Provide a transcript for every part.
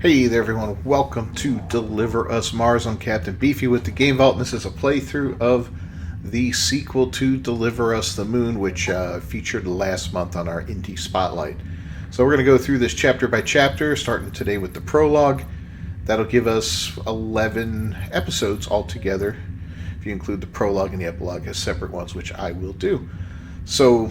Hey there everyone, welcome to Deliver Us Mars. I'm Captain Beefy with the Game Vault, and this is a playthrough of the sequel to Deliver Us the Moon, which featured last month on our Indie Spotlight. So we're going to go through this chapter by chapter, starting today with the prologue. That'll give us 11 episodes altogether, if you include the prologue and the epilogue as separate ones, which I will do. So,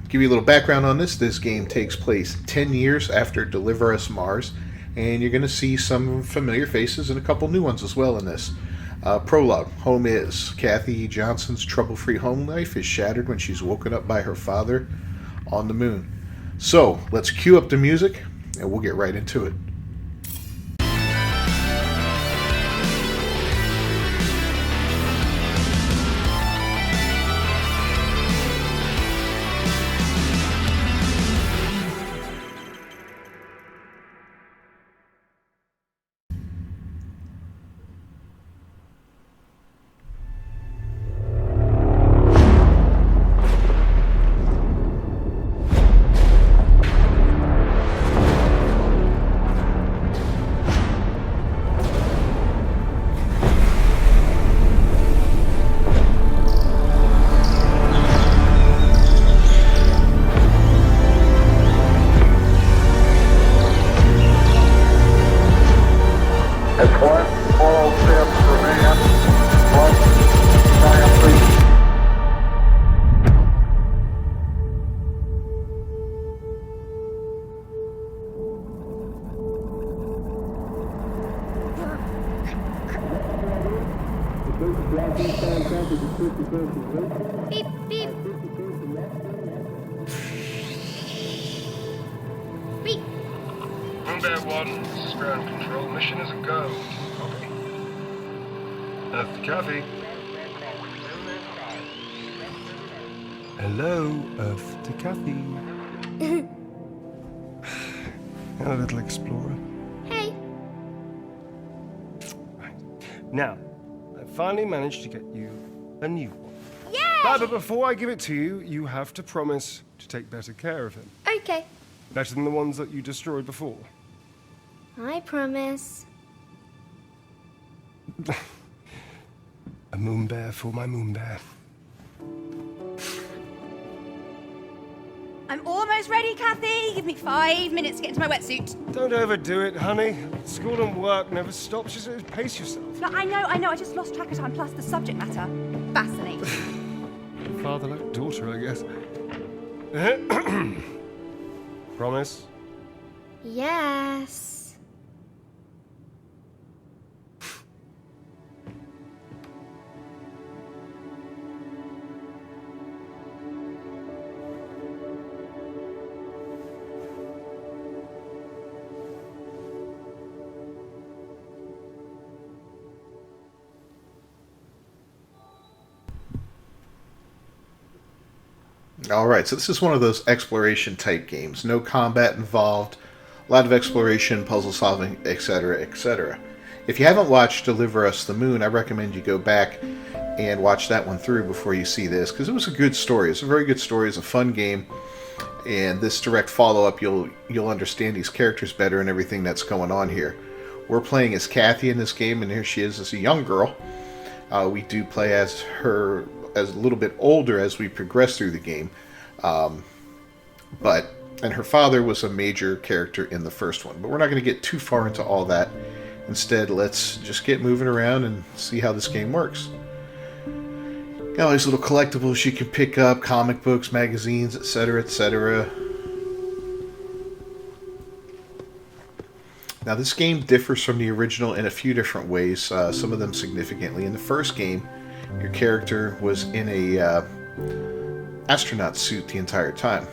give you a little background on this. This game takes place 10 years after Deliver Us Mars, and you're going to see some familiar faces and a couple new ones as well in this. Prologue. Home is. Kathy Johnson's trouble-free home life is shattered when she's woken up by her father on the moon. So, let's cue up the music, and we'll get right into it. Beep, beep. Beep. Bear 1, this is ground control. Mission is a go. Copy. Earth to Kathy. Hello, Earth to Kathy. Hello, little explorer. Hey. Right. Now, I finally managed to get you a new one. Yeah. But before I give it to you, you have to promise to take better care of him. Okay. Better than the ones that you destroyed before. I promise. A moon bear for my moon bear. I'm almost ready, Kathy. Give me 5 minutes to get into my wetsuit. Don't overdo it, honey. School and work never stops. Just pace yourself. No, I know. I just lost track of time. Plus, the subject matter. Fascinating. Father like daughter, I guess. Promise? Yes. Alright, so this is one of those exploration type games. No combat involved, a lot of exploration, puzzle solving, etc., etc. If you haven't watched Deliver Us the Moon, I recommend you go back and watch that one through before you see this, because it was a good story. It's a very good story. It's a fun game, and this direct follow-up, you'll understand these characters better and everything that's going on here. We're playing as Kathy in this game, and here she is as a young girl. We do play as her as a little bit older as we progress through the game. And her father was a major character in the first one. But we're not going to get too far into all that. Instead, let's just get moving around and see how this game works. Got all these little collectibles you can pick up, comic books, magazines, etc., etc. Now, this game differs from the original in a few different ways, some of them significantly. In the first game, your character was in a astronaut suit the entire time.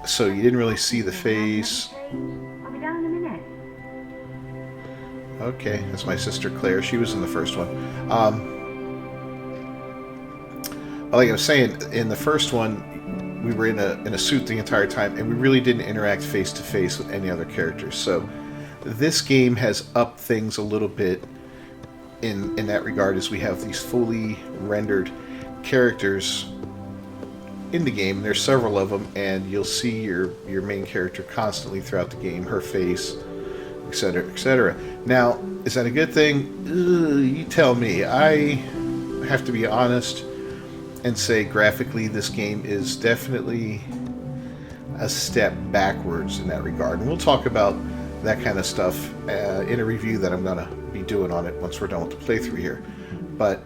So you didn't really see the face. I'll be down in a minute. Okay, that's my sister Claire. She was in the first one. Like I was saying, in the first one, we were in a suit the entire time, and we really didn't interact face to face with any other characters. So this game has upped things a little bit in that regard, as we have these fully rendered characters in the game. There's several of them, and you'll see your main character constantly throughout the game, her face, etc., etc. Now, is that a good thing? You tell me. I have to be honest and say graphically this game is definitely a step backwards in that regard. And we'll talk about that kind of stuff in a review that I'm going to be doing on it once we're done with the playthrough here. But,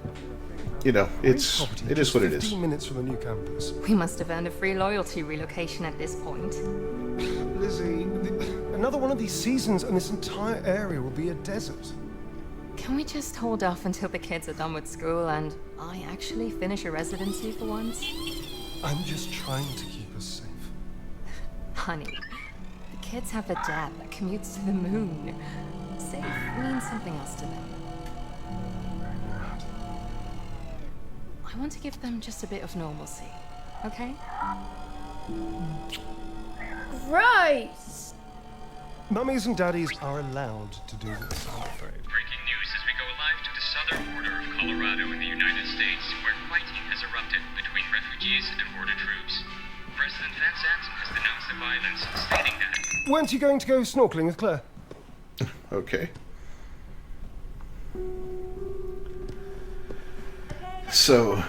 you know, it is what it is. 15 minutes from the new campus. We must have earned a free loyalty relocation at this point. Lizzie, another one of these seasons and this entire area will be a desert. Can we just hold off until the kids are done with school and I actually finish a residency for once? I'm just trying to keep us safe. Honey, the kids have a dad that commutes to the moon. Safe means something else to them. I want to give them just a bit of normalcy, okay? Gross! Mummies and daddies are allowed to do this, I'm afraid. Breaking news as we go live to the southern border of Colorado in the United States, where fighting has erupted between refugees and border troops. President Van Zandt has denounced the violence, stating that... Weren't you going to go snorkeling with Claire? Okay. So,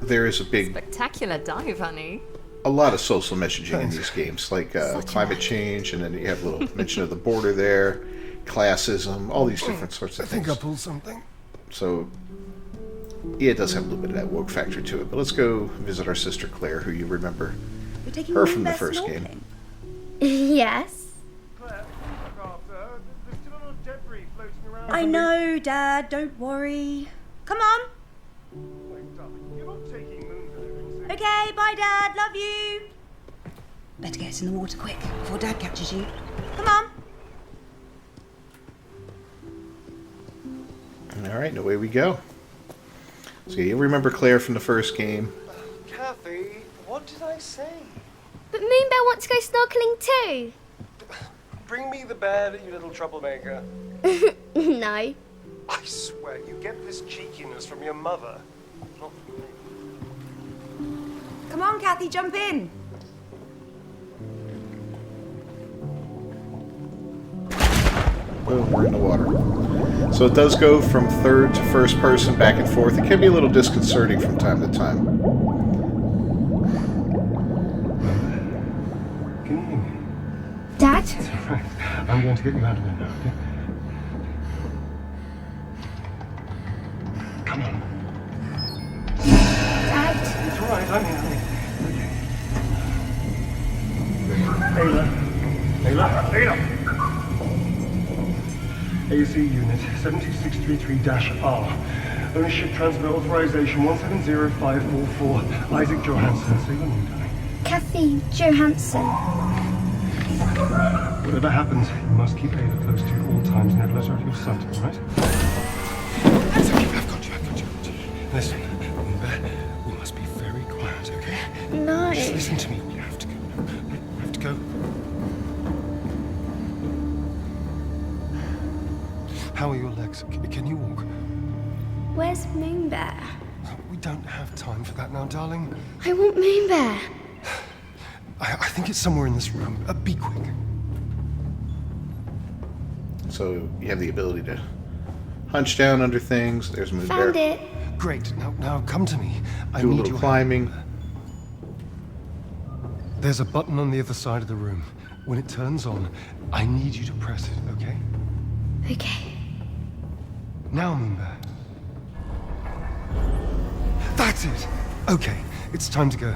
there is a big... Spectacular dive, honey. a lot of social messaging in these games, like climate change, and then you have a little mention of the border there, classism, all these different sorts of things. I think I pulled something. So, yeah, it does have a little bit of that woke factor to it. But let's go visit our sister Claire, who you remember You're taking her me from the there first snorkeling? game. Yes. Claire, look after her. There's still a little debris floating around. I know, Dad. Don't worry. Come on. Wait, darling, you're not taking moonboarding. Okay, bye, Dad. Love you. Better get us in the water quick before Dad catches you. Come on. All right, and away we go. So you remember Claire from the first game. Kathy, what did I say? But Moonbear wants to go snorkeling too. Bring me the bed, you little troublemaker. No. I swear, you get this cheekiness from your mother, not from me. Come on, Kathy, jump in. Boom, we're in the water. So it does go from third to first person, back and forth. It can be a little disconcerting from time to time. Can you hear me? Dad? Right, I'm going to get you out of there now, okay? Come on. Dad? It's all right, I'm here. Okay. Ayla! AC unit 72633-R. Ownership transfer authorization 170544. Isaac Johansson. Say your name, darling. Kathy Johansson. Whatever happens, you must keep Ayla close to you at all times. Never let her out of your sight, all right? That's okay. I've got you. Listen, we must be very quiet, okay? No. Just listen to me. We have to go. We have to go. How are your legs? Can you walk? Where's Moonbear? We don't have time for that now, darling. I want Moonbear. I think it's somewhere in this room. Be quick. So you have the ability to hunch down under things. There's Moonbear. Found it. Great. Now come to me. I Do a need little your climbing. help. There's a button on the other side of the room. When it turns on, I need you to press it, okay? Okay. Now, Moonbear. That's it! Okay, it's time to go.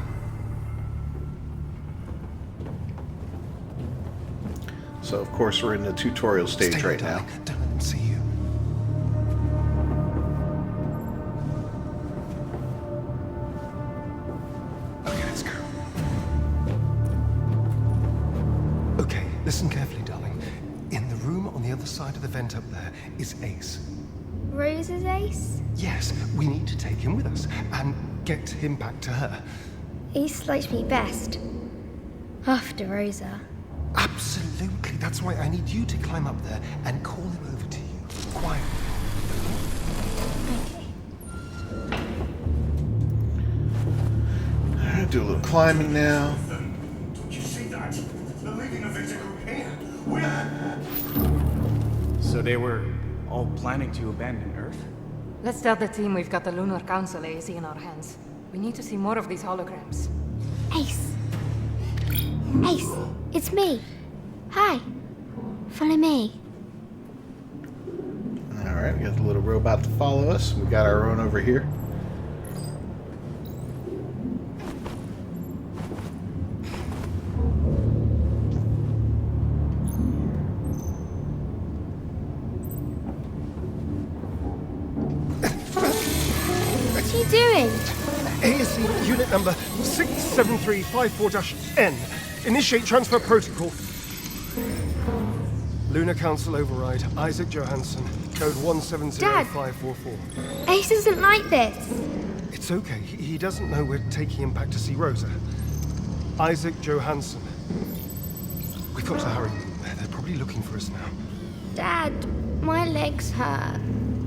So of course we're in the tutorial stage Stay there, right now. darling. Don't let them see you. Okay, let's go. Okay, listen carefully, darling. In the room on the other side of the vent up there is Ace. Rose's ace? Yes, we need to take him with us and get him back to her. Ace likes me best. After Rosa. Absolutely. That's why I need you to climb up there and call him over to you. Quietly. Okay. Do a little climbing now. Don't you see that? They're leaving the Victor group here. We're... So they were all planning to abandon Earth? Let's tell the team we've got the Lunar Council AZ in our hands. We need to see more of these holograms. Ace. Ace, it's me. Hi. Follow me. Alright, we got the little robot to follow us. We got our own over here. What are you doing? ASC unit number 67354-N. Initiate transfer protocol. Lunar Council override. Isaac Johansson. Code 170544. Ace isn't like this. It's okay. He doesn't know we're taking him back to see Rosa. Isaac Johansson. We've got to hurry. They're probably looking for us now. Dad, my legs hurt.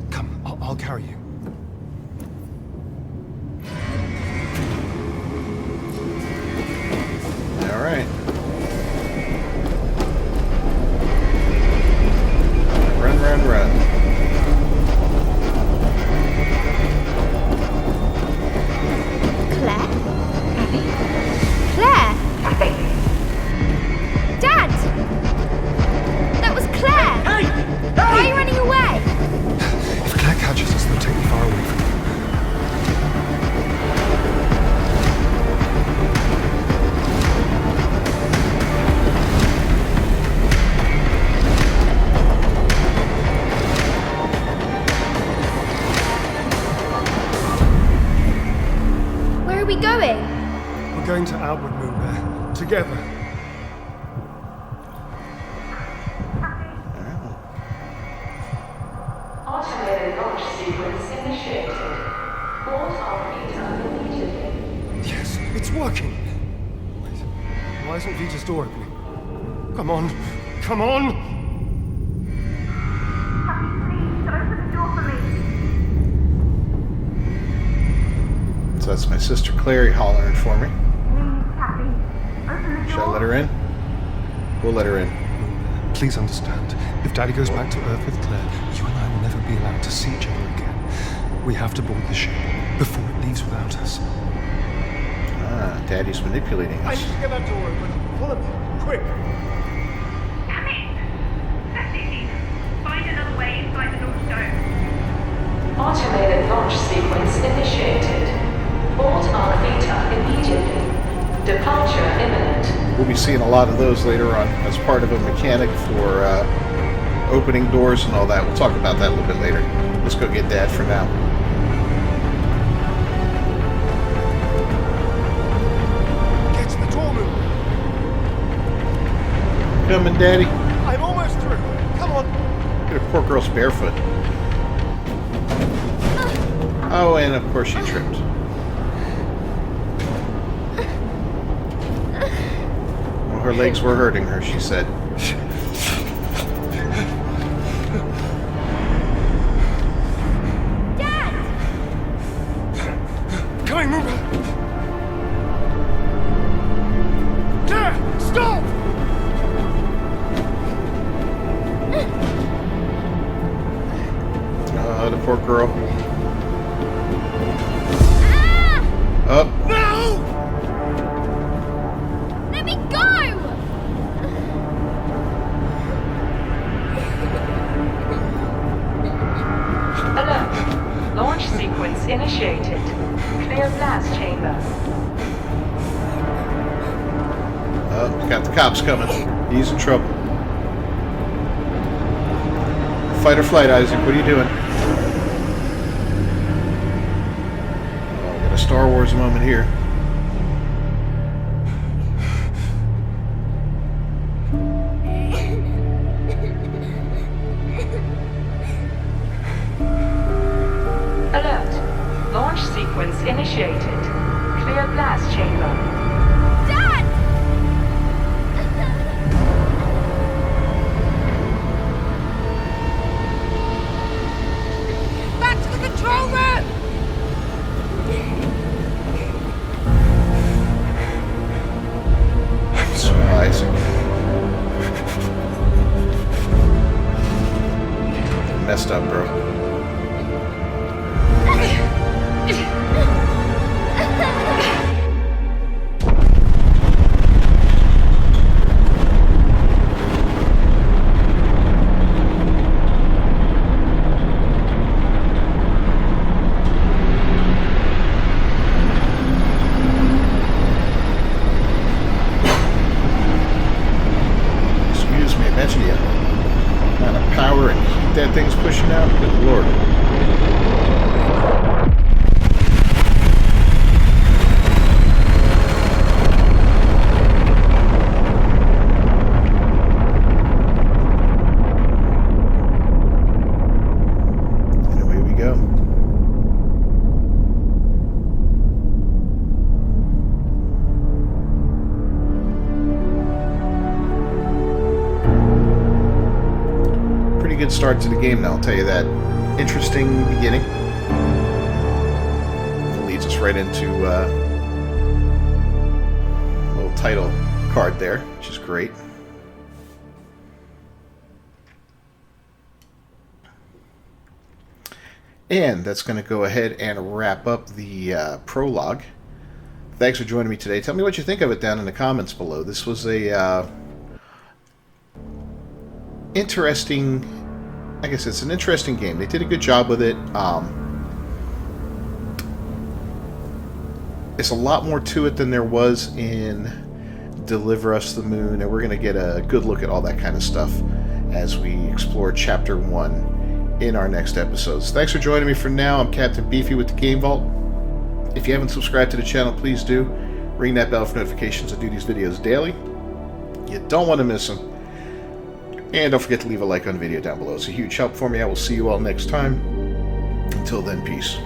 Come, I'll carry you. Alright. Run, run, run. Claire? Claire? Dad! That was Claire! Hey! Why are you running away? If Claire catches us, they'll take me far away from you. Where are we going? We're going to Outward Moon there. Together. Automated launch sequence initiated. Board operator immediately. Yes, it's working. Wait, why isn't Vita's door opening? Come on, come on! Happy, please, open the door for me. So that's my sister Clary hollering for me. Please, Happy, open the Should I door. let her in? We'll let her in. Please understand, if Daddy goes back to Earth with Claire, you and I will never be allowed to see each other again. We have to board the ship before it leaves without us. Ah, Daddy's manipulating I us. need to get that door open. Follow me, quick! Happy, that's easy. Find another way inside the launch dome. Automated launch sequence initiated. Board Vita immediately. Departure imminent. We'll be seeing a lot of those later on as part of a mechanic for opening doors and all that. We'll talk about that a little bit later. Let's go get Dad for now. Get to the door, Moon! Coming, Daddy. I'm almost through. Come on! Look at a poor girl's barefoot. Oh, and of course she tripped. Well, her legs were hurting her, she said. Dad! Coming, Moon! Claire, stop! Oh, the poor girl. Ah! Up. No! Let me go! Alert. Launch sequence initiated. Clear blast chamber. Oh, got the cops coming. He's in trouble. Fight or flight, Isaac. What are you doing? Oh, got a Star Wars moment here. Alert. Launch sequence initiated. Clear blast chamber. Dad! Back to the control room! messed up, bro. Excuse me, imagine the amount of power and heat that thing's pushing out. Good lord. And away we go. Pretty good start to the game now, I'll tell you that. Interesting beginning. It leads us right into a little title card there, which is great. And that's going to go ahead and wrap up the prologue. Thanks for joining me today. Tell me what you think of it down in the comments below. This was a interesting, I guess it's an interesting game. They did a good job with it. There's a lot more to it than there was in Deliver Us the Moon, and we're going to get a good look at all that kind of stuff as we explore Chapter 1 in our next episodes. Thanks for joining me for now. I'm Captain Beefy with the Game Vault. If you haven't subscribed to the channel, please do. Ring that bell for notifications. I do these videos daily. You don't want to miss them. And don't forget to leave a like on the video down below. It's a huge help for me. I will see you all next time. Until then, peace.